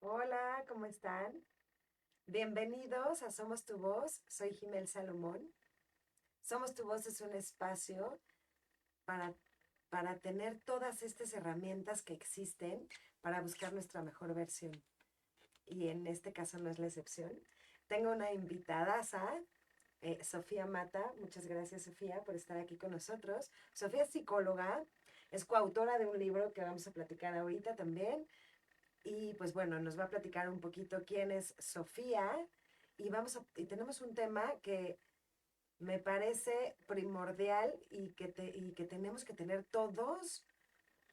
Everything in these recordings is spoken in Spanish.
Hola, ¿cómo están? Bienvenidos a Somos tu Voz. Soy Jimel Salomón. Somos tu Voz es un espacio para, para tener todas estas herramientas que existen para buscar nuestra mejor versión. Y en este caso no es la excepción. Tengo una invitada, Sofía Mata. Muchas gracias, Sofía, por estar aquí con nosotros. Sofía es psicóloga, es coautora de un libro que vamos a platicar ahorita también. Y pues bueno, nos va a platicar un poquito quién es Sofía y tenemos un tema que me parece primordial y que tenemos que tener todos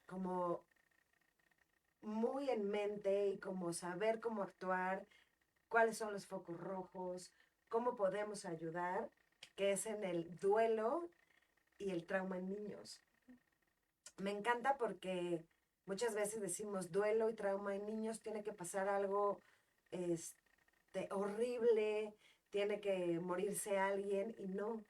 como muy en mente y como saber cómo actuar, cuáles son los focos rojos, cómo podemos ayudar, que es en el duelo y el trauma en niños. Me encanta porque muchas veces decimos duelo y trauma en niños, tiene que pasar algo horrible, tiene que morirse alguien y no,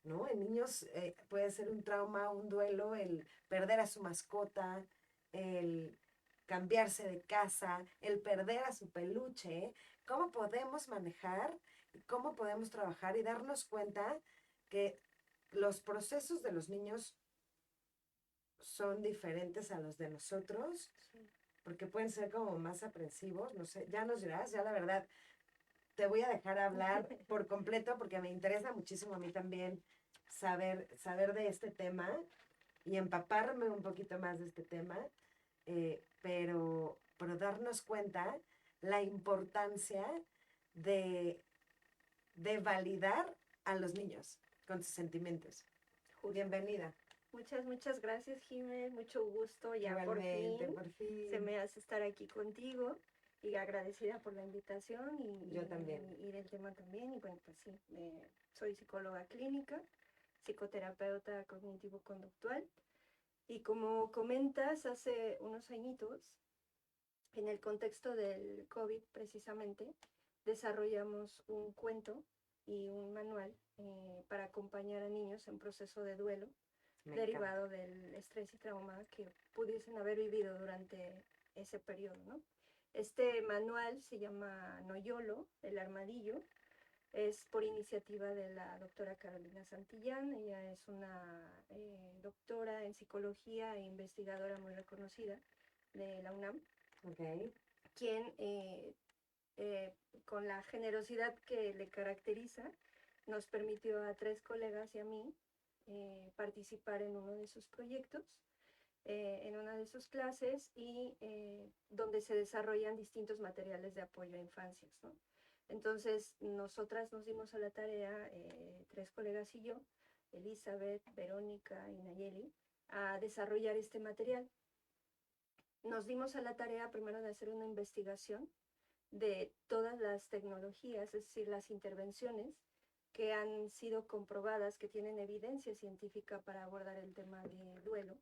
¿no? En niños puede ser un trauma, un duelo, el perder a su mascota, el cambiarse de casa, el perder a su peluche. ¿Cómo podemos manejar, cómo podemos trabajar y darnos cuenta que los procesos de los niños son diferentes a los de nosotros? Sí. Porque pueden ser como más aprensivos, no sé, ya nos dirás, ya la verdad, te voy a dejar hablar por completo porque me interesa muchísimo a mí también saber de este tema y empaparme un poquito más de este tema, pero darnos cuenta la importancia de, de validar a los niños con sus sentimientos. Justo. Bienvenida. Muchas gracias, Jiménez. Mucho gusto. Ya Igualmente, por se fin. me hace estar aquí contigo y agradecida por la invitación Yo también. y del tema también. Y bueno, pues sí, soy psicóloga clínica, psicoterapeuta cognitivo-conductual. Y como comentas, hace unos añitos, en el contexto del COVID precisamente, desarrollamos un cuento y un manual para acompañar a niños en proceso de duelo Me encanta. derivado del estrés y trauma que pudiesen haber vivido durante ese periodo, ¿no? Este manual se llama Noyolo, el armadillo, es por iniciativa de la doctora Carolina Santillán. Ella es una doctora en psicología e investigadora muy reconocida de la UNAM, Ok. quien eh, con la generosidad que le caracteriza, nos permitió a 3 colegas y a mí participar en uno de sus proyectos, en una de sus clases y donde se desarrollan distintos materiales de apoyo a infancias, ¿no? Entonces, nosotras nos dimos a la tarea, 3 colegas y yo, Elizabeth, Verónica y Nayeli, a desarrollar este material. Nos dimos a la tarea primero de hacer una investigación de todas las tecnologías, es decir, las intervenciones que han sido comprobadas, que tienen evidencia científica para abordar el tema de duelo.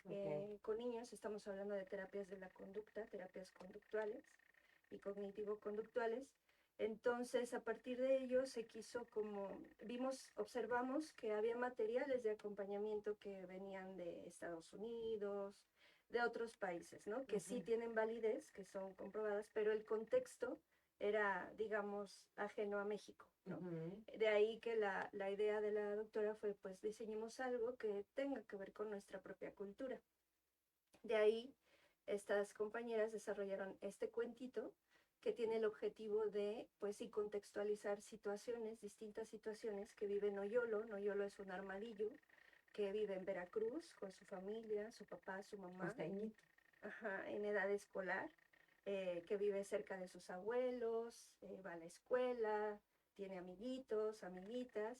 Ok. Con niños estamos hablando de terapias de la conducta, terapias conductuales y cognitivo-conductuales. Entonces, a partir de ello se quiso observamos que había materiales de acompañamiento que venían de Estados Unidos, de otros países, ¿no? Que sí tienen validez, que son comprobadas, pero el contexto era, digamos, ajeno a México, ¿no? De ahí que la idea de la doctora fue, pues, diseñemos algo que tenga que ver con nuestra propia cultura. De ahí, estas compañeras desarrollaron este cuentito que tiene el objetivo de, pues sí, contextualizar situaciones, distintas situaciones que vive Noyolo. Noyolo es un armadillo que vive en Veracruz con su familia, su papá, su mamá, Costeñito. ajá, en edad escolar, que vive cerca de sus abuelos, va a la escuela, tiene amiguitos, amiguitas,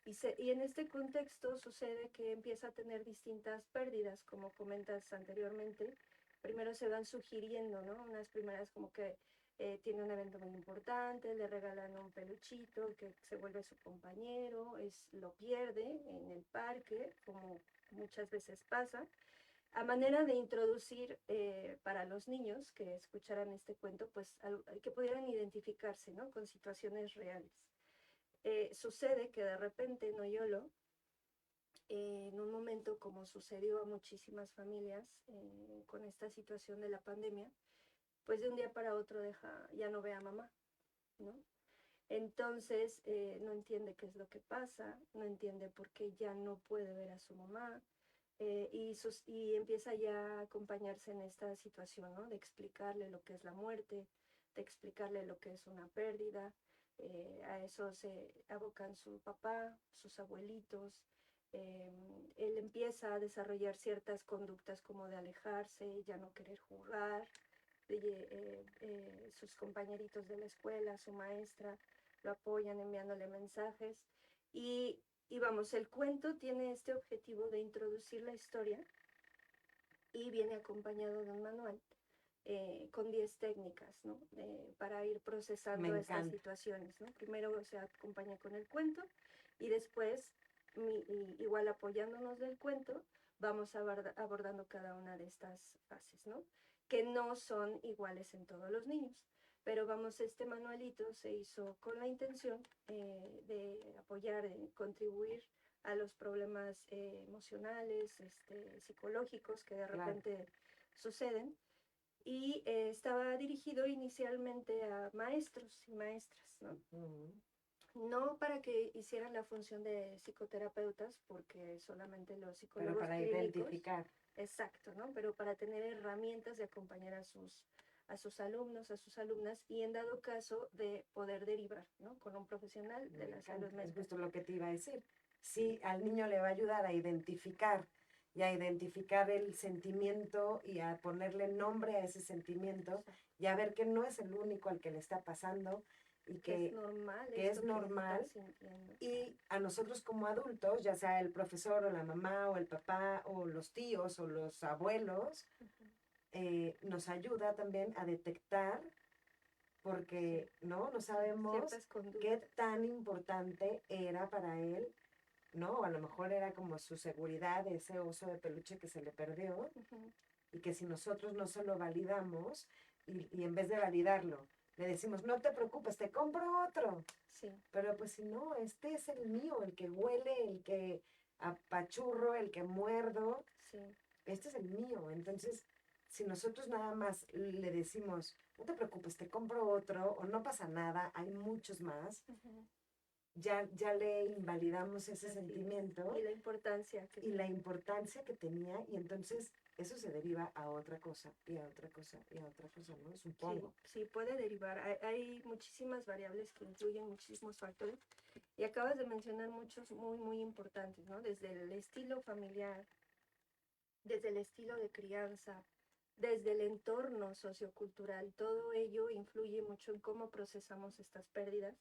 y en este contexto sucede que empieza a tener distintas pérdidas, como comentas anteriormente. Primero se van sugiriendo, ¿no? Unas primeras como que tiene un evento muy importante, le regalan un peluchito que se vuelve su compañero, lo pierde en el parque, como muchas veces pasa, a manera de introducir para los niños que escucharan este cuento, pues que pudieran identificarse, ¿no? Con situaciones reales. Sucede que de repente Noyolo, en un momento como sucedió a muchísimas familias con esta situación de la pandemia, pues de un día para otro ya no ve a mamá, ¿no? Entonces no entiende qué es lo que pasa, no entiende por qué ya no puede ver a su mamá, y empieza ya a acompañarse en esta situación, ¿no? De explicarle lo que es la muerte, de explicarle lo que es una pérdida. A eso se abocan su papá, sus abuelitos. Él empieza a desarrollar ciertas conductas como de alejarse, ya no querer jugar. Sus compañeritos de la escuela, su maestra, lo apoyan enviándole mensajes. Y vamos, el cuento tiene este objetivo de introducir la historia y viene acompañado de un manual con 10 técnicas, ¿no? Para ir procesando estas situaciones, ¿no? Primero se acompaña con el cuento y después, igual apoyándonos del cuento, vamos abordando cada una de estas fases, ¿no? Que no son iguales en todos los niños. Pero vamos, este manualito se hizo con la intención de apoyar, de contribuir a los problemas emocionales, psicológicos que de repente suceden. Y estaba dirigido inicialmente a maestros y maestras, ¿no? No para que hicieran la función de psicoterapeutas, porque solamente los psicólogos pero para clínicos, identificar. Exacto, ¿no? Pero para tener herramientas de acompañar a sus alumnos, a sus alumnas, y en dado caso de poder derivar, ¿no? Con un profesional de la salud mental. Es justo lo que te iba a decir. Sí, al niño le va a ayudar a identificar el sentimiento y a ponerle nombre a ese sentimiento y a ver que no es el único al que le está pasando y que es normal, y a nosotros como adultos, ya sea el profesor o la mamá o el papá o los tíos o los abuelos, nos ayuda también a detectar, porque no sabemos qué tan importante era para él, ¿no? A lo mejor era como su seguridad, ese oso de peluche que se le perdió, y que si nosotros no se lo validamos, y en vez de validarlo, le decimos, no te preocupes, te compro otro. Sí. Pero pues si no, este es el mío, el que huele, el que apachurro, el que muerdo. Sí. Este es el mío. Entonces, si nosotros nada más le decimos, no te preocupes, te compro otro, o no pasa nada, hay muchos más, ya le invalidamos ese sentimiento. Y la importancia que tenía, y entonces eso se deriva a otra cosa, y a otra cosa, y a otra cosa, ¿no? Supongo. Sí, puede derivar. Hay muchísimas variables que influyen, muchísimos factores. Y acabas de mencionar muchos muy, muy importantes, ¿no? Desde el estilo familiar, desde el estilo de crianza, desde el entorno sociocultural, todo ello influye mucho en cómo procesamos estas pérdidas,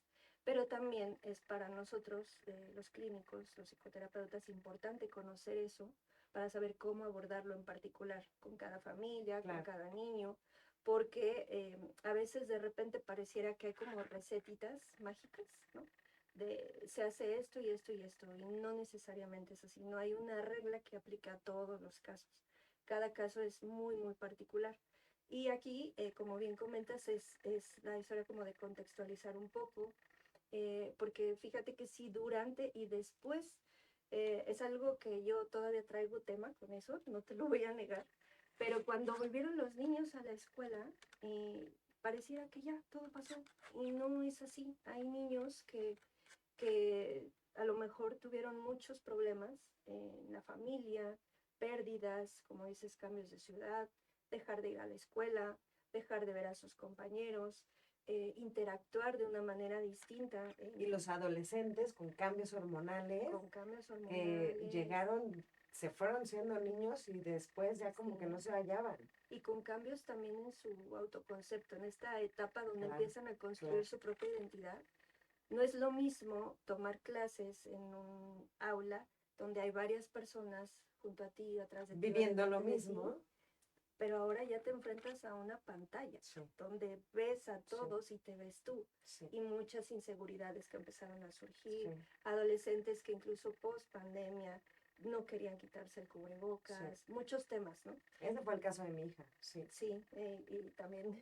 pero también es para nosotros, los clínicos, los psicoterapeutas, importante conocer eso para saber cómo abordarlo en particular con cada familia, con cada niño, porque a veces de repente pareciera que hay como recetitas mágicas, ¿no? Se hace esto y esto y esto, y no necesariamente es así, no hay una regla que aplique a todos los casos. Cada caso es muy, muy particular. Y aquí, como bien comentas, es la historia como de contextualizar un poco, porque fíjate que sí, durante y después, es algo que yo todavía traigo tema con eso, no te lo voy a negar, pero cuando volvieron los niños a la escuela, pareciera que ya todo pasó, y no es así. Hay niños que a lo mejor tuvieron muchos problemas en la familia, pérdidas, como dices, cambios de ciudad, dejar de ir a la escuela, dejar de ver a sus compañeros, interactuar de una manera distinta. Y los adolescentes con cambios hormonales, llegaron, se fueron siendo niños y después ya como que no se hallaban. Y con cambios también en su autoconcepto, en esta etapa donde empiezan a construir su propia identidad. No es lo mismo tomar clases en un aula donde hay varias personas junto a ti, atrás de ti. Viviendo lo mismo. Pero ahora ya te enfrentas a una pantalla donde ves a todos y te ves tú. Y muchas inseguridades que empezaron a surgir. Adolescentes que incluso post pandemia no querían quitarse el cubrebocas. Muchos temas, ¿no? Ese fue el caso de mi hija, sí. Sí, y también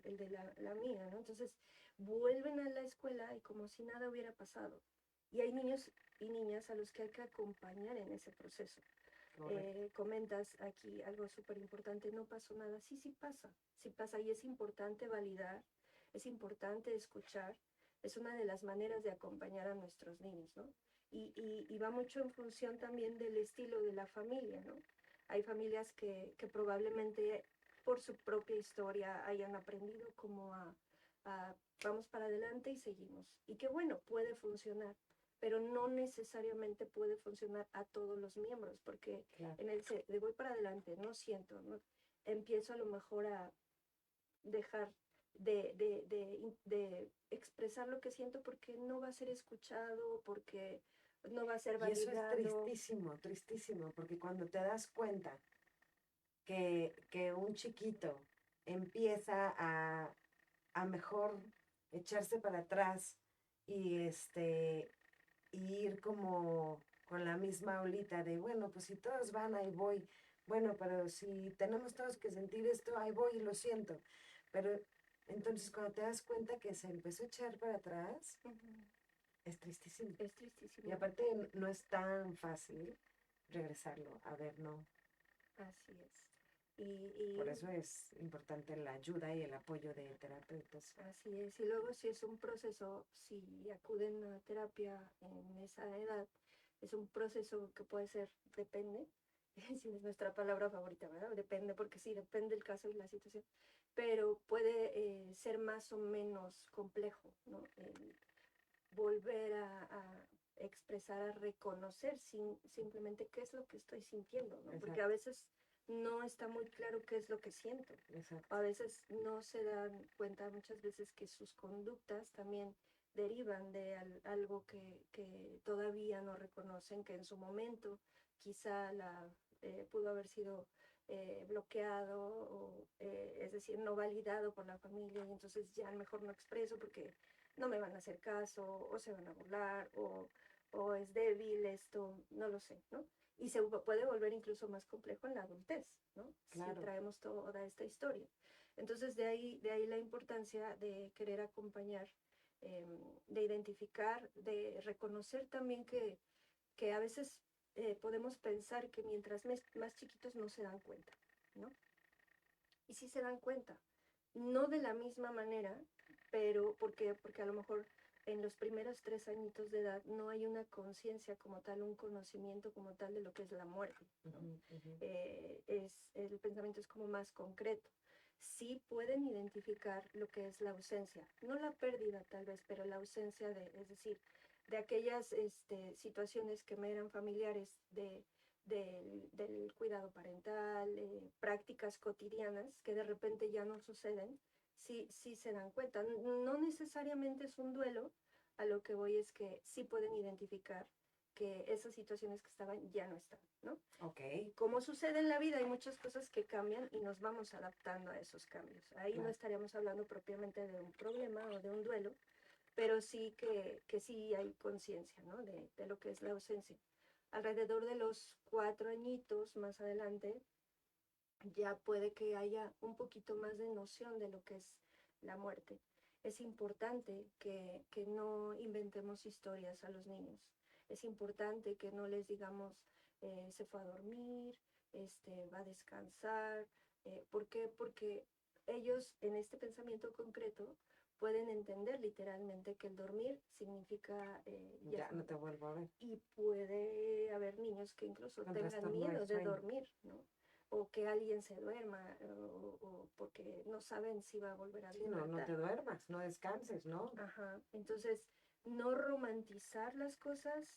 el de la mía, ¿no? Entonces, vuelven a la escuela y como si nada hubiera pasado. Y hay niños y niñas a los que hay que acompañar en ese proceso. Comentas aquí algo súper importante, no pasó nada. Sí pasa y es importante validar, es importante escuchar, es una de las maneras de acompañar a nuestros niños, ¿no? Y va mucho en función también del estilo de la familia, ¿no? Hay familias que probablemente por su propia historia hayan aprendido como a vamos para adelante y seguimos. Y qué bueno, puede funcionar, pero no necesariamente puede funcionar a todos los miembros, porque Claro. en el de voy para adelante, no siento, ¿no? Empiezo a lo mejor a dejar de expresar lo que siento porque no va a ser escuchado, porque no va a ser Y eso es validado. tristísimo, tristísimo, porque cuando te das cuenta que un chiquito empieza a mejor echarse para atrás y y ir como con la misma olita de, bueno, pues si todos van, ahí voy. Bueno, pero si tenemos todos que sentir esto, ahí voy y lo siento. Pero entonces cuando te das cuenta que se empezó a echar para atrás, es tristísimo. Es Y tristísimo. aparte no es tan fácil regresarlo. A ver, no. Así es. Y Por eso es importante la ayuda y el apoyo de terapeutas. así es. Y luego si es un proceso, si acuden a terapia en esa edad, es un proceso que puede ser, depende, si es nuestra palabra favorita, ¿verdad? Depende, porque sí, depende el caso y la situación, pero puede ser más o menos complejo, ¿no? El volver a expresar, a reconocer simplemente qué es lo que estoy sintiendo, ¿no? Exacto. Porque a veces no está muy claro qué es lo que siento. Exacto. A veces no se dan cuenta muchas veces que sus conductas también derivan de algo que todavía no reconocen, que en su momento quizá pudo haber sido bloqueado, o, es decir, no validado por la familia, y entonces ya mejor no expreso porque no me van a hacer caso, o se van a burlar, o es débil esto, no lo sé, ¿no? Y se puede volver incluso más complejo en la adultez, ¿no? Claro. Si traemos toda esta historia. Entonces, de ahí la importancia de querer acompañar, de identificar, de reconocer también que a veces podemos pensar que mientras más chiquitos no se dan cuenta, ¿no? Y sí se dan cuenta, no de la misma manera, pero porque a lo mejor en los primeros 3 añitos de edad no hay una conciencia como tal, un conocimiento como tal de lo que es la muerte, ¿no? El pensamiento es como más concreto. Sí pueden identificar lo que es la ausencia, no la pérdida tal vez, pero la ausencia es decir, de aquellas situaciones que me eran familiares del cuidado parental, prácticas cotidianas que de repente ya no suceden, sí se dan cuenta. No necesariamente es un duelo, a lo que voy es que sí pueden identificar que esas situaciones que estaban ya no están, ¿no? Ok. Como sucede en la vida, hay muchas cosas que cambian y nos vamos adaptando a esos cambios. Ahí no estaríamos hablando propiamente de un problema o de un duelo, pero sí que sí hay conciencia, ¿no? De lo que es la ausencia. Alrededor de los 4 añitos más adelante, ya puede que haya un poquito más de noción de lo que es la muerte. Es importante que no inventemos historias a los niños. Es importante que no les digamos, se fue a dormir, va a descansar. ¿Por qué? Porque ellos en este pensamiento concreto pueden entender literalmente que el dormir significa ya no te vuelvo a ver. y puede haber niños que incluso Con tengan trastorno del miedo de sueño. dormir, ¿no? O que alguien se duerma, o porque no saben si va a volver a Sí, no despertar. te duermas, no descanses, ¿no? Ajá. Entonces, no romantizar las cosas.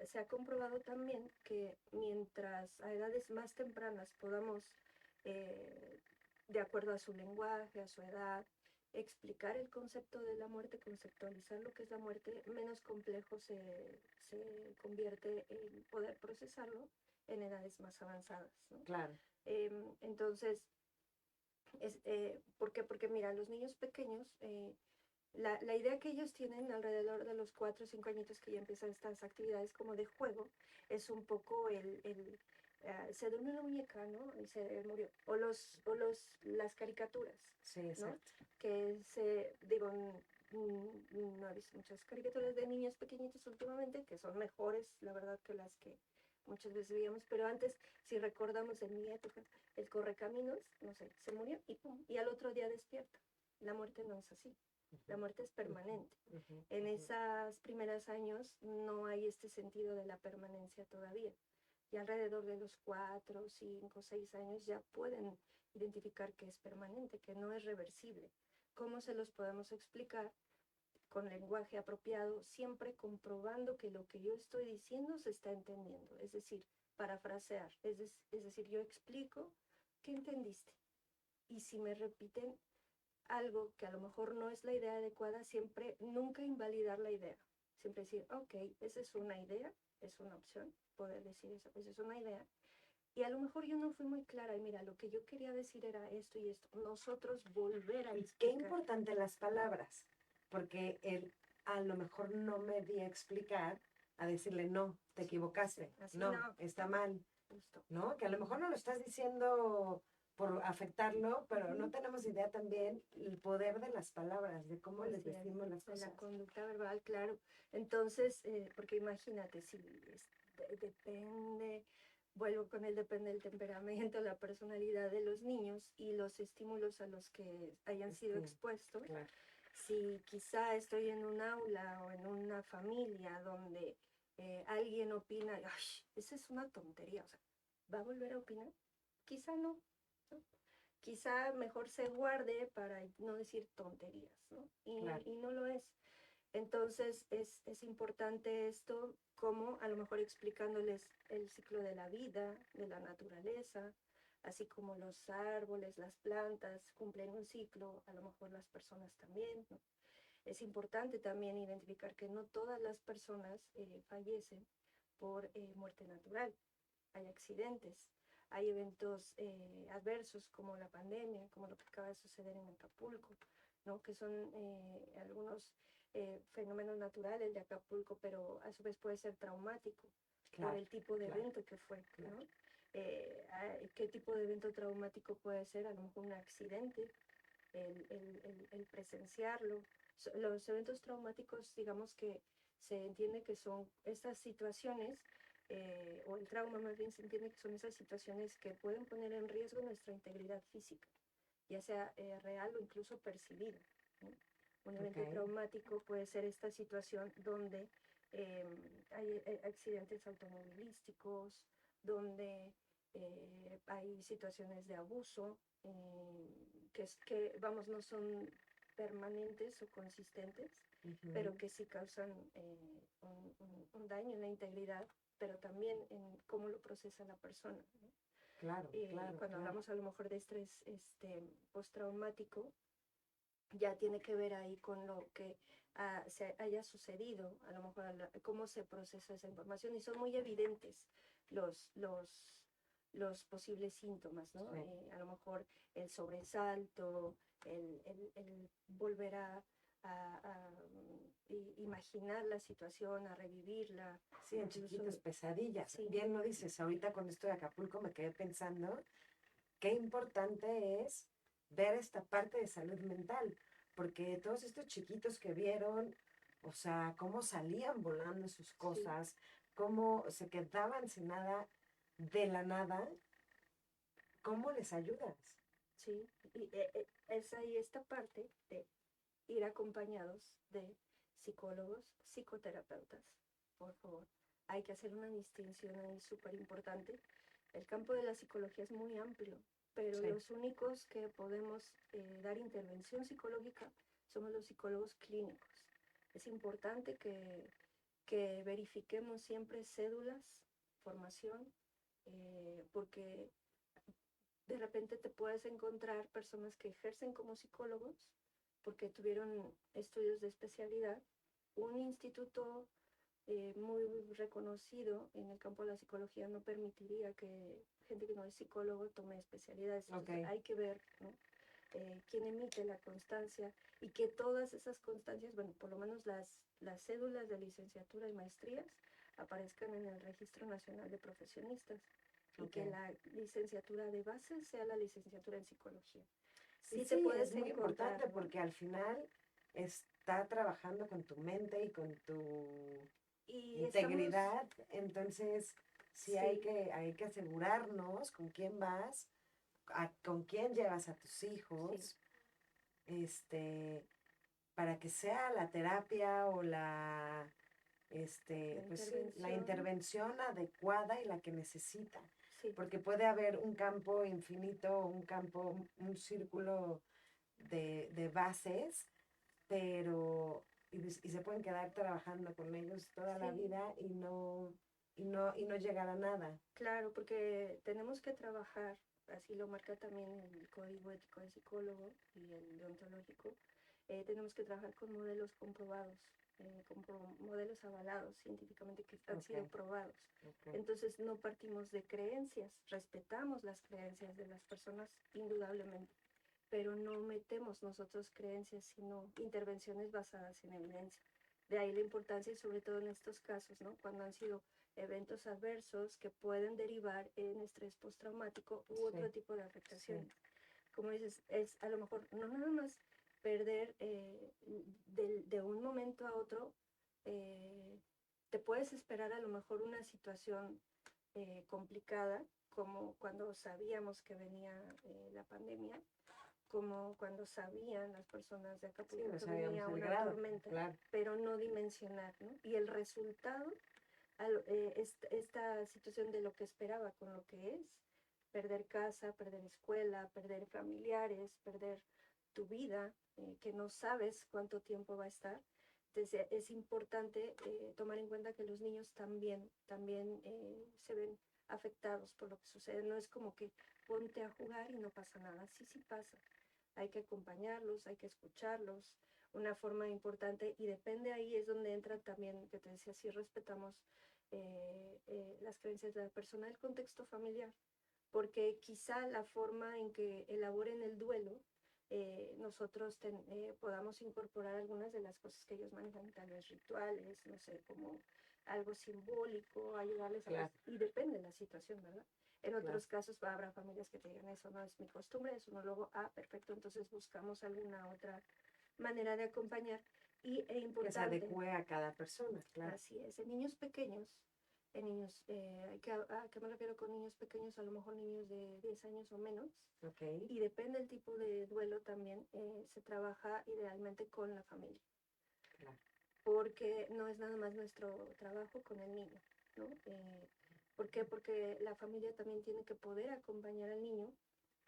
Se ha comprobado también que mientras a edades más tempranas podamos, eh, de acuerdo a su lenguaje, a su edad, explicar el concepto de la muerte, conceptualizar lo que es la muerte, menos complejo se convierte en poder procesarlo en edades más avanzadas, ¿no? Claro. Entonces, ¿por qué? Porque mira, los niños pequeños, la idea que ellos tienen alrededor de los 4 o 5 añitos que ya empiezan estas actividades como de juego, es un poco se durmió la muñeca, ¿no? Y se murió. Las caricaturas, Sí, ¿no? exacto. Que digo, no he visto muchas caricaturas de niños pequeñitos últimamente, que son mejores, la verdad, que las que muchas veces veíamos, pero antes, si recordamos en mi época, el correcaminos, no sé, se murió y pum, y al otro día despierta. La muerte no es así, la muerte es permanente. En esos primeros años no hay este sentido de la permanencia todavía. Y alrededor de los 4, 5, 6 años ya pueden identificar que es permanente, que no es reversible. ¿Cómo se los podemos explicar? Con lenguaje apropiado, siempre comprobando que lo que yo estoy diciendo se está entendiendo. Es decir, parafrasear. Es decir, yo explico qué entendiste. Y si me repiten algo que a lo mejor no es la idea adecuada, siempre, nunca invalidar la idea. Siempre decir, ok, esa es una idea, es una opción, poder decir eso, esa es una idea. Y a lo mejor yo no fui muy clara, y mira, lo que yo quería decir era esto y esto. Nosotros volver a Qué explicar. importante las palabras, porque él a lo mejor no me di a explicar, a decirle, no, te equivocaste, Así no, no. está mal, Justo. ¿no? Que a lo mejor no lo estás diciendo por afectarlo, pero no tenemos idea también el poder de las palabras, de cómo les Así es, decimos las de la cosas. conducta verbal, claro. Entonces, porque imagínate, si depende, vuelvo con el depende del temperamento, la personalidad de los niños y los estímulos a los que hayan sido expuestos. Claro. Si quizá estoy en un aula o en una familia donde alguien opina, ay, esa es una tontería, o sea, ¿va a volver a opinar? Quizá no, ¿no? Quizá mejor se guarde para no decir tonterías, ¿no? Claro. Y no lo es. Entonces es importante esto, como a lo mejor explicándoles el ciclo de la vida, de la naturaleza, así como los árboles, las plantas cumplen un ciclo, a lo mejor las personas también, ¿no? Es importante también identificar que no todas las personas fallecen por muerte natural. Hay accidentes, hay eventos adversos como la pandemia, como lo que acaba de suceder en Acapulco, ¿no? Que son algunos fenómenos naturales de Acapulco, pero a su vez puede ser traumático por el tipo de evento que fue, ¿no? ¿Qué tipo de evento traumático puede ser? A lo mejor un accidente, el presenciarlo. Los eventos traumáticos, digamos que se entiende que son estas situaciones, o el trauma más bien se entiende que son esas situaciones que pueden poner en riesgo nuestra integridad física, ya sea real o incluso percibida, ¿no? Un evento traumático puede ser esta situación donde hay accidentes automovilísticos, donde hay situaciones de abuso, que, vamos, no son permanentes o consistentes, pero que sí causan un daño en la integridad, pero también en cómo lo procesa la persona, ¿no? Claro, Cuando hablamos a lo mejor de estrés postraumático, ya tiene que ver ahí con lo que se haya sucedido, a lo mejor cómo se procesa esa información, y son muy evidentes los posibles síntomas, ¿no? Sí. A lo mejor el sobresalto, el volver a imaginar la situación, a revivirla. Sí, en chiquitos, pesadillas. Sí. Bien lo dices, ahorita con esto de Acapulco me quedé pensando qué importante es ver esta parte de salud mental, porque todos estos chiquitos que vieron, o sea, cómo salían volando sus cosas, sí, cómo se quedaban sin nada de la nada, ¿cómo les ayudas? Sí, y es ahí esta parte de ir acompañados de psicólogos, psicoterapeutas, por favor. Hay que hacer una distinción ahí súper importante. El campo de la psicología es muy amplio, pero sí, los únicos que podemos dar intervención psicológica somos los psicólogos clínicos. Es importante que verifiquemos siempre cédulas, formación, porque de repente te puedes encontrar personas que ejercen como psicólogos porque tuvieron estudios de especialidad. Un instituto muy reconocido en el campo de la psicología no permitiría que gente que no es psicólogo tome especialidades. Entonces, hay que ver, ¿no? Quién emite la constancia, y que todas esas constancias, bueno, por lo menos las cédulas de licenciatura y maestrías aparezcan en el Registro Nacional de Profesionistas, y que la licenciatura de base sea la licenciatura en psicología. Sí, te puedes es muy importante, ¿no? Porque al final está trabajando con tu mente y con tu integridad, entonces Sí, hay que asegurarnos con quién vas, con quién llevas a tus sí, hijos, para que sea la terapia o la pues sí, la intervención, intervención adecuada y la que necesita. sí, Porque puede haber un campo infinito, un círculo de bases, pero, y se pueden quedar trabajando con ellos toda la sí, vida y no llegar a nada. claro, porque tenemos que trabajar, así lo marca también el código ético del psicólogo y el deontológico, tenemos que trabajar con modelos comprobados, modelos avalados científicamente que han sido Ok, probados. ok. Entonces no partimos de creencias, respetamos las creencias de las personas indudablemente, pero no metemos nosotros creencias, sino intervenciones basadas en evidencia. De ahí la importancia y sobre todo en estos casos, ¿no? Cuando han sido eventos adversos que pueden derivar en estrés postraumático u otro Sí, tipo de sí, afectaciones. Como dices, es a lo mejor no nada más perder de un momento a otro, eh, te puedes esperar a lo mejor una situación complicada, como cuando sabíamos que venía la pandemia, como cuando sabían las personas de sí, Acapulco no que sabíamos venía el una grado, tormenta, claro, pero no dimensionar, ¿no? Y el resultado, esta situación de lo que esperaba con lo que es, perder casa, perder escuela, perder familiares, perder tu vida, que no sabes cuánto tiempo va a estar. Entonces es importante tomar en cuenta que los niños también se ven afectados por lo que sucede. No es como que ponte a jugar y no pasa nada. Sí, sí pasa. Hay que acompañarlos, hay que escucharlos, una forma importante y depende ahí es donde entra también, que te decía, si respetamos las creencias de la persona, el contexto familiar, porque quizá la forma en que elaboren el duelo, nosotros podamos incorporar algunas de las cosas que ellos manejan, tal vez rituales, no sé, como algo simbólico, ayudarles a... claro, Y depende de la situación, ¿verdad? En claro. otros casos habrá familias que te digan, eso no es mi costumbre, eso no lo hago, perfecto, entonces buscamos alguna otra manera de acompañar. Que se Importante, adecue a cada persona, claro. así es, en niños, ¿a qué me refiero con niños pequeños? A lo mejor niños de 10 años o menos, Ok, y depende del tipo de duelo también, se trabaja idealmente con la familia, claro. porque no es nada más nuestro trabajo con el niño, ¿no? ¿Por qué? Porque la familia también tiene que poder acompañar al niño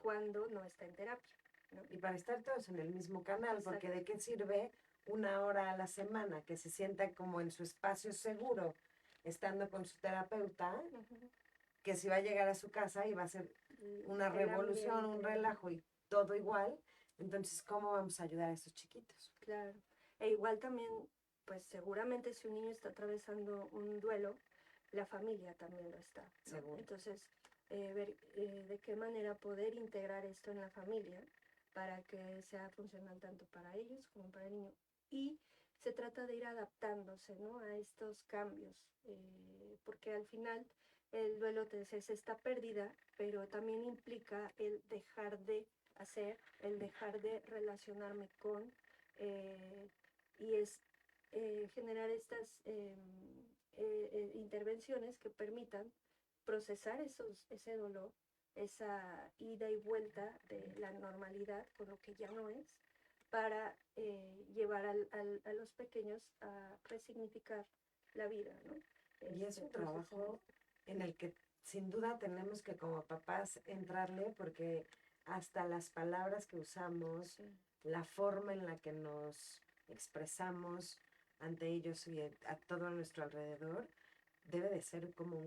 cuando no está en terapia, ¿no? Y para estar todos en el mismo canal, porque Exacto. ¿de qué sirve una hora a la semana que se sienta como en su espacio seguro, estando con su terapeuta, Ujú. que si va a llegar a su casa y va a ser una El revolución, un ambiente, relajo y todo igual? Entonces, ¿cómo vamos a ayudar a estos chiquitos? claro. E igual también, pues seguramente si un niño está atravesando un duelo, la familia también lo está, ¿no? Seguro. Entonces, ver de qué manera poder integrar esto en la familia para que sea funcional tanto para ellos como para el niño. Y se trata de ir adaptándose, ¿no? A estos cambios, porque al final el duelo es esta pérdida, pero también implica el dejar de hacer, el dejar de relacionarme con, eh, y es generar estas intervenciones que permitan procesar ese dolor, esa ida y vuelta de la normalidad con lo que ya no es, para llevar a los pequeños a resignificar la vida, ¿no? Y es un Procesar trabajo esto. en el que sin duda tenemos que como papás entrarle porque hasta las palabras que usamos, Sí, la forma en la que nos expresamos ante ellos y a todo nuestro alrededor, debe de ser como sí,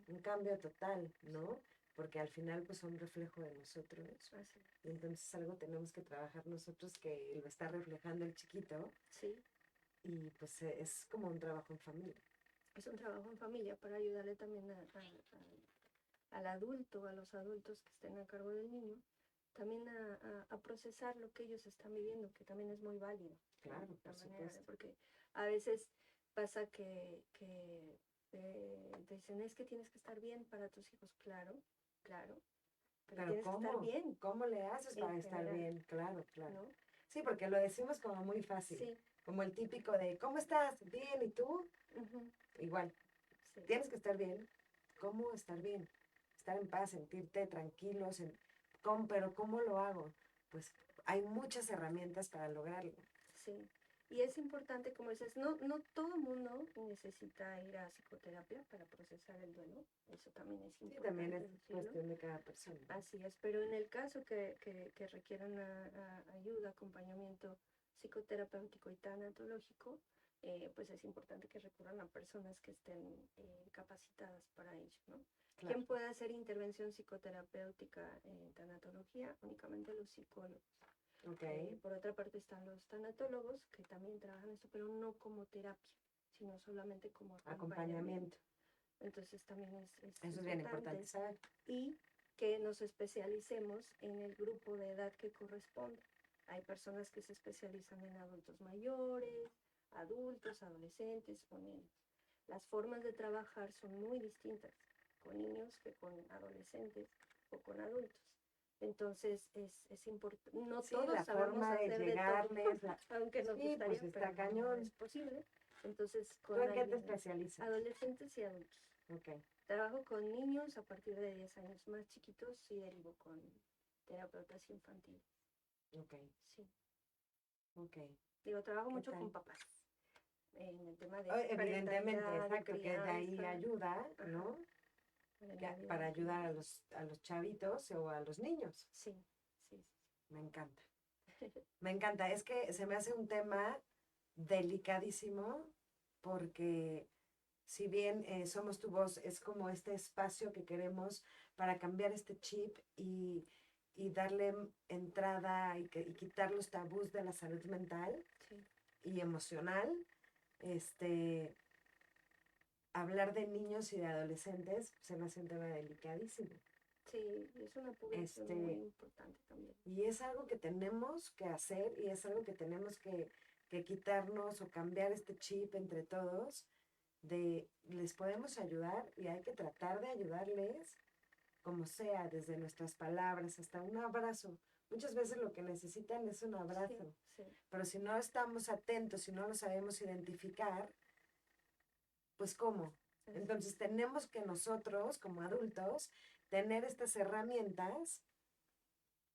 un cambio total, ¿no? Porque al final pues son reflejo de nosotros así, y entonces algo tenemos que trabajar nosotros que lo está reflejando el chiquito sí. y pues es como un trabajo en familia. Es un trabajo en familia para ayudarle también al adulto, a los adultos que estén a cargo del niño, también a procesar lo que ellos están viviendo, que también es muy válido, ¿no? Claro, La por manera de, supuesto. porque a veces pasa que te dicen, es que tienes que estar bien para tus hijos, claro, claro, pero Pero tienes que estar ¿cómo? bien ¿Cómo le haces en para estar general, bien? Claro, claro. ¿no? Sí, porque lo decimos como muy fácil, Sí, como el típico de, ¿cómo estás? Bien, ¿y tú? uh -huh, Igual. Sí, Tienes que estar bien. ¿Cómo estar bien? Estar en paz, sentirte tranquilos. Pero ¿cómo lo hago? Pues hay muchas herramientas para lograrlo. sí. Y es importante, como dices, no todo mundo necesita ir a psicoterapia para procesar el duelo. Eso también es Sí, también importante es decirlo. cuestión de cada persona. Así es, pero en el caso que requieran ayuda, acompañamiento psicoterapéutico y tanatológico, pues es importante que recurran a personas que estén capacitadas para ello, ¿no? Claro. ¿Quién puede hacer intervención psicoterapéutica en tanatología? Únicamente los psicólogos. Ok. Por otra parte están los tanatólogos que también trabajan esto, pero no como terapia, sino solamente como acompañamiento. Acompañamiento. Entonces también Eso es bien importante saber. y que nos especialicemos en el grupo de edad que corresponde. Hay personas que se especializan en adultos mayores, adultos, adolescentes o niños. Las formas de trabajar son muy distintas con niños que con adolescentes o con adultos. Entonces es importante, no Sí, todos la sabemos forma de hacer de todo, llegarles. aunque nos Sí, gustaría, pues pero está no cañón. es posible. Entonces ¿Tú con en qué te alguien, especializas? adolescentes y adultos. Ok, Trabajo con niños a partir de 10 años más chiquitos y derivo con terapeutas infantiles. ok, Sí. ok. Digo, trabajo ¿Qué mucho tal? con papás en el tema de Evidentemente, parentalidad, de exacto, que de ahí crianza. ayuda, Ajá, ¿no? en la vida Para de ayudar crianza. a los chavitos o a los niños. Sí, sí, Me encanta. Me encanta. Es que se me hace un tema delicadísimo porque si bien Somos tu voz es como este espacio que queremos para cambiar este chip y darle entrada y quitar los tabús de la salud mental sí, y emocional, este, hablar de niños y de adolescentes se me hace un tema delicadísimo. sí, es una población muy Este, importante también. y es algo que tenemos que hacer y es algo que tenemos que quitarnos o cambiar este chip entre todos de les podemos ayudar y hay que tratar de ayudarles como sea, desde nuestras palabras hasta un abrazo. Muchas veces lo que necesitan es un abrazo, Sí, sí, pero si no estamos atentos, si no lo sabemos identificar, pues ¿cómo? así Entonces tenemos que nosotros, como adultos, tener estas herramientas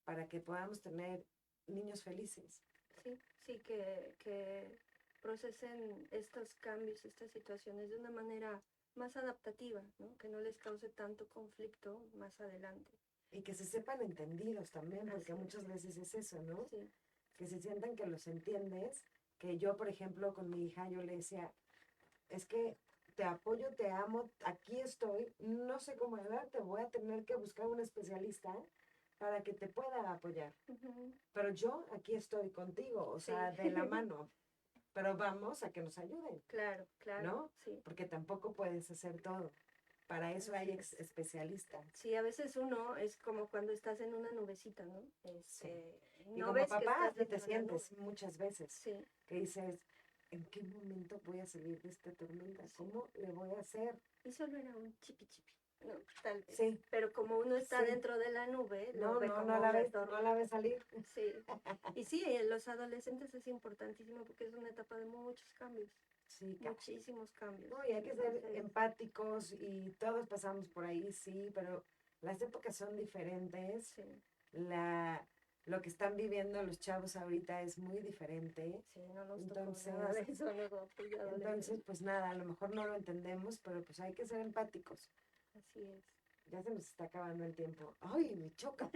para que podamos tener niños felices. sí, sí, que procesen estos cambios, estas situaciones de una manera más adaptativa, ¿no? Que no les cause tanto conflicto más adelante. Y que se sepan entendidos también, porque Así muchas veces es eso, ¿no? sí, Que se sientan que los entiendes, que yo, por ejemplo, con mi hija, yo le decía, es que te apoyo, te amo, aquí estoy, no sé cómo ayudarte, voy a tener que buscar un especialista para que te pueda apoyar. ujú, Pero yo aquí estoy contigo, o sí, sea, de la mano, pero vamos a que nos ayuden, claro, claro, ¿no? sí, Porque tampoco puedes hacer todo. Para eso así hay es. especialistas. Sí, a veces uno es como cuando estás en una nubecita, ¿no? Sí. Y No como ves que papá, estás así te dentro de la nube. sientes muchas veces, Sí, que dices, ¿en qué momento voy a salir de esta tormenta? sí. ¿Cómo le voy a hacer? Y solo era un chipi chipi, ¿no? Tal vez. Sí, Pero como uno está sí. dentro de la nube, lo No, ve no, como una no la tormenta. ves salir. Sí. Y sí, en los adolescentes es importantísimo porque es una etapa de muchos cambios, Sí, muchísimos cambios. no, y hay que ser Entonces, empáticos y todos pasamos por ahí, sí, pero las épocas son diferentes. sí, Lo que están viviendo los chavos ahorita es muy diferente. sí, no nos tocó nada Entonces, de eso nosotros de entonces, adolescentes. pues nada, a lo mejor no lo entendemos, pero pues hay que ser empáticos. Así es. Ya se nos está acabando el tiempo. ¡Ay, me choca!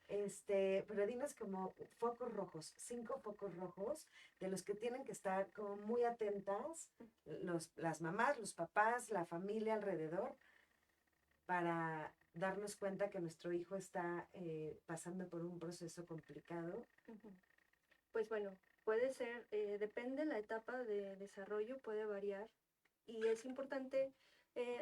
Pero dinos como focos rojos, 5 focos rojos de los que tienen que estar como muy atentas las mamás, los papás, la familia alrededor para darnos cuenta que nuestro hijo está pasando por un proceso complicado. Ujú. Pues bueno, puede ser, depende la etapa de desarrollo, puede variar y es importante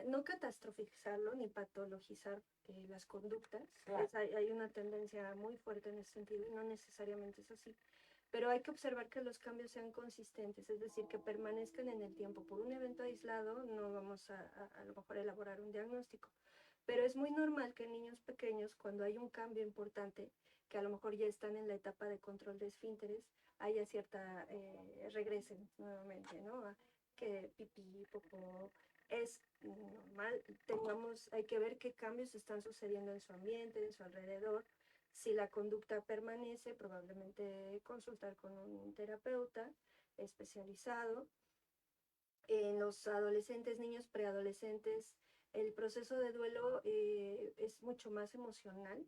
no catastrofizarlo ni patologizar las conductas. Claro. Hay una tendencia muy fuerte en ese sentido y no necesariamente es así. Pero hay que observar que los cambios sean consistentes, es decir, que permanezcan en el tiempo. Por un evento aislado no vamos a lo mejor elaborar un diagnóstico, pero es muy normal que en niños pequeños, cuando hay un cambio importante, que a lo mejor ya están en la etapa de control de esfínteres, haya cierta, regresen nuevamente, ¿no? Que pipí, popó, es normal, hay que ver qué cambios están sucediendo en su ambiente, en su alrededor. Si la conducta permanece, probablemente consultar con un terapeuta especializado. En los adolescentes, niños preadolescentes, el proceso de duelo es mucho más emocional.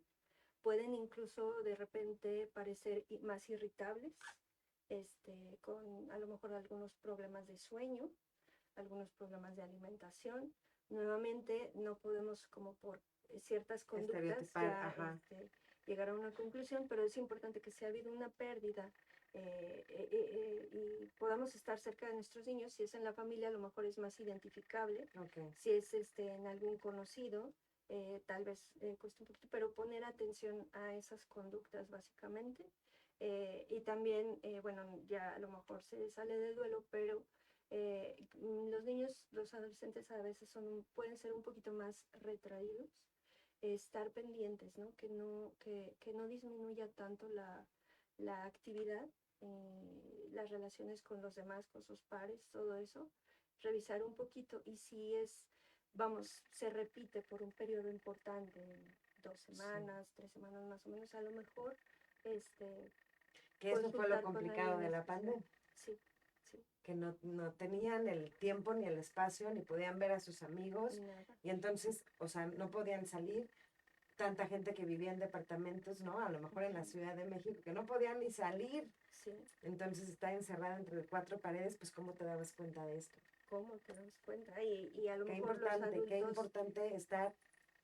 Pueden incluso de repente parecer más irritables, con a lo mejor algunos problemas de sueño, algunos problemas de alimentación. Nuevamente, no podemos como por ciertas conductas ya llegar a una conclusión, pero es importante que si ha habido una pérdida y podamos estar cerca de nuestros niños. Si es en la familia, a lo mejor es más identificable. Si es en algún conocido, tal vez cuesta un poquito, pero poner atención a esas conductas básicamente. Y también, bueno, ya a lo mejor se sale del duelo, pero los niños, los adolescentes a veces pueden ser un poquito más retraídos. Estar pendientes, ¿no? Que no disminuya tanto la actividad, las relaciones con los demás, con sus pares, todo eso, revisar un poquito. Y si se repite por un periodo importante, 2 semanas, 3 semanas más o menos, a lo mejor, que eso fue lo complicado de la pandemia. Sí, sí. Que no tenían el tiempo ni el espacio, ni podían ver a sus amigos. Nada. Y entonces, o sea, no podían salir. Tanta gente que vivía en departamentos, ¿no? A lo mejor en la Ciudad de México, que no podían ni salir. Sí. Entonces, estar encerrada entre 4 paredes, pues, ¿cómo te dabas cuenta de esto? ¿Cómo te das cuenta? Y a lo mejor los adultos... Qué importante estar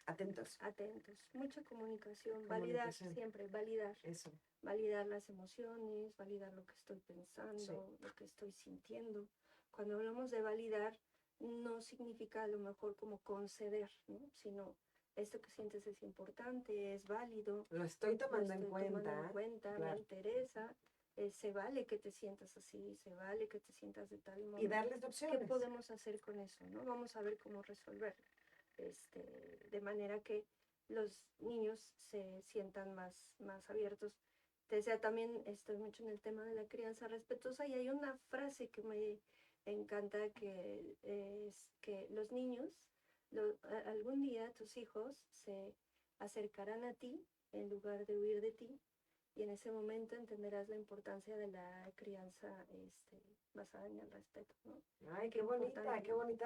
atentos. Atentos. Mucha comunicación. Validar siempre, validar. Eso. Validar las emociones, validar lo que estoy pensando, lo que estoy sintiendo. Cuando hablamos de validar, no significa a lo mejor como conceder, ¿no? Sino esto que sientes es importante, es válido. Lo estoy tomando en cuenta, claro. Me interesa. Se vale que te sientas así, se vale que te sientas de tal modo. Y darles opciones. ¿Qué podemos hacer con eso, no? Vamos a ver cómo resolverlo. De manera que los niños se sientan más abiertos. Te decía, también estoy mucho en el tema de la crianza respetuosa, y hay una frase que me encanta, que es que los niños, algún día tus hijos se acercarán a ti en lugar de huir de ti, y en ese momento entenderás la importancia de la crianza basada en el respeto, ¿no? Ay, qué bonita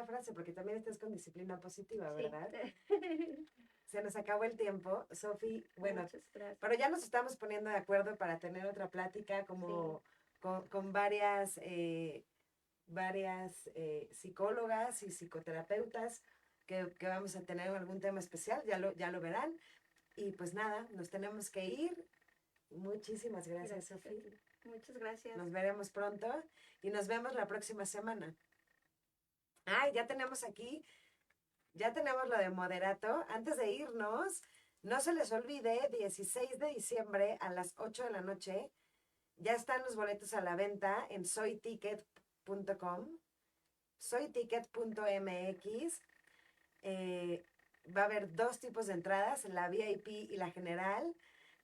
frase, porque también estás con disciplina positiva, ¿verdad? Sí. Se nos acabó el tiempo, Sofi. Bueno, pero ya nos estamos poniendo de acuerdo para tener otra plática como con varias psicólogas y psicoterapeutas que vamos a tener algún tema especial, ya lo verán. Y pues nada, nos tenemos que ir. Muchísimas gracias, Sofi. Muchas gracias. Nos veremos pronto y nos vemos la próxima semana. Ay, ya tenemos lo de Moderato. Antes de irnos, no se les olvide, 16 de diciembre a las 8 de la noche, ya están los boletos a la venta en soyticket.com, soyticket.mx. Va a haber 2 tipos de entradas, la VIP y la general.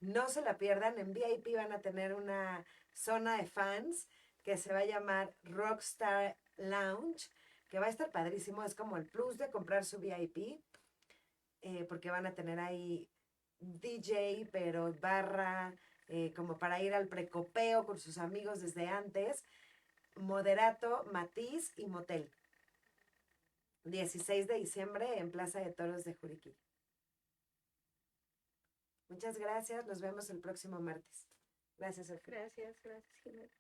No se la pierdan. En VIP van a tener una zona de fans que se va a llamar Rockstar Lounge, que va a estar padrísimo. Es como el plus de comprar su VIP, porque van a tener ahí DJ, pero barra, como para ir al precopeo con sus amigos desde antes. Moderato, Matiz y Motel. 16 de diciembre en Plaza de Toros de Juriquilla. Muchas gracias, nos vemos el próximo martes. Gracias, Sofía. Gracias, Jimena.